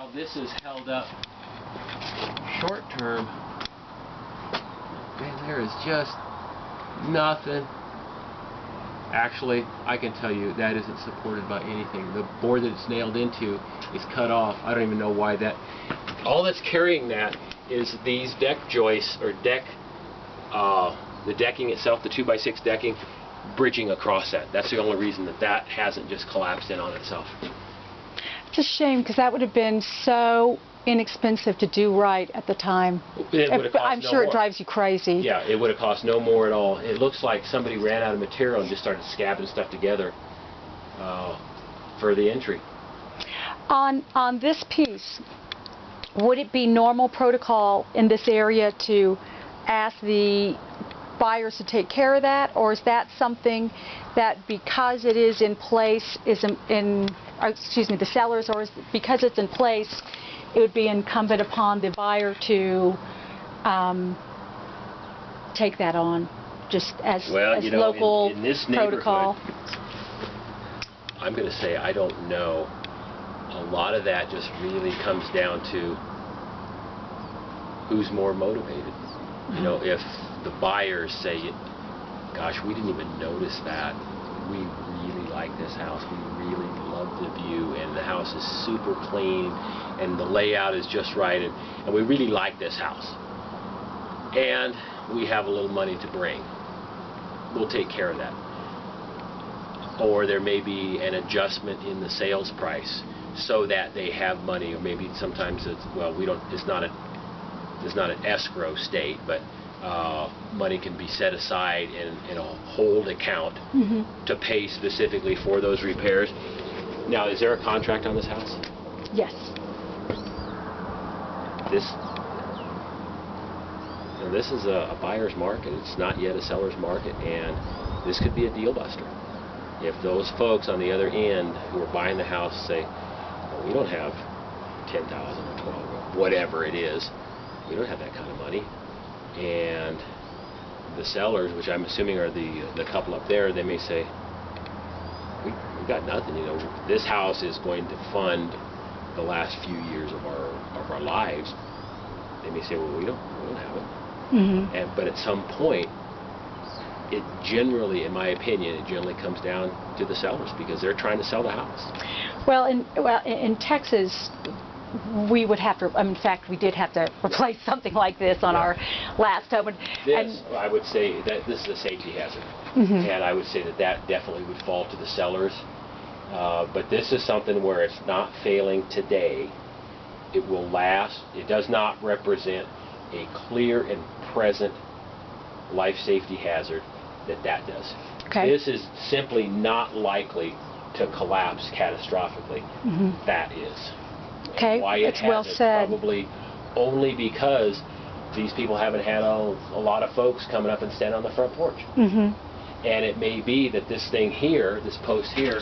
how this is held up short term, man, there is just nothing. Actually, I can tell you that isn't supported by anything. The board that it's nailed into is cut off. I don't even know why that. All that's carrying that is these deck joists, or deck, the decking itself, the 2x6 decking, bridging across that. That's the only reason that that hasn't just collapsed in on itself. It's a shame, because that would have been so inexpensive to do right at the time. I'm sure it drives you crazy. Yeah, it would have cost no more at all. It looks like somebody ran out of material and just started scabbing stuff together for the entry. On this piece, would it be normal protocol in this area to ask the buyers to take care of that, or is that something that, because it is in place, the sellers, or is because it's in place, it would be incumbent upon the buyer to take that on, just as local in this protocol? I'm going to say I don't know. A lot of that just really comes down to who's more motivated. You know, if the buyers say, gosh, we didn't even notice that, we really like this house, we really love the view, and the house is super clean, and the layout is just right, and we really like this house, and we have a little money to bring, we'll take care of that. Or there may be an adjustment in the sales price so that they have money, or maybe sometimes it's, well, it's not an escrow state, but money can be set aside in a hold account to pay specifically for those repairs. Now, is there a contract on this house? Yes. This is a buyer's market. It's not yet a seller's market, and this could be a deal buster. If those folks on the other end who are buying the house say, well, we don't have 10,000 or 12 or whatever it is, we don't have that kind of money, and the sellers, which I'm assuming are the couple up there, they may say, we got nothing. You know, this house is going to fund the last few years of our lives. They may say, well, we don't have it. But at some point, it generally, in my opinion, it generally comes down to the sellers, because they're trying to sell the house. Well, in Texas, we would have to, in fact, we did have to replace something like this on our last home. I would say that this is a safety hazard, and I would say that definitely would fall to the sellers. But this is something where it's not failing today. It will last. It does not represent a clear and present life safety hazard that does. Okay. This is simply not likely to collapse catastrophically. That is. Okay, why it it's well hasn't, said. Probably only because these people haven't had a lot of folks coming up and stand on the front porch. And it may be that this thing here, this post here,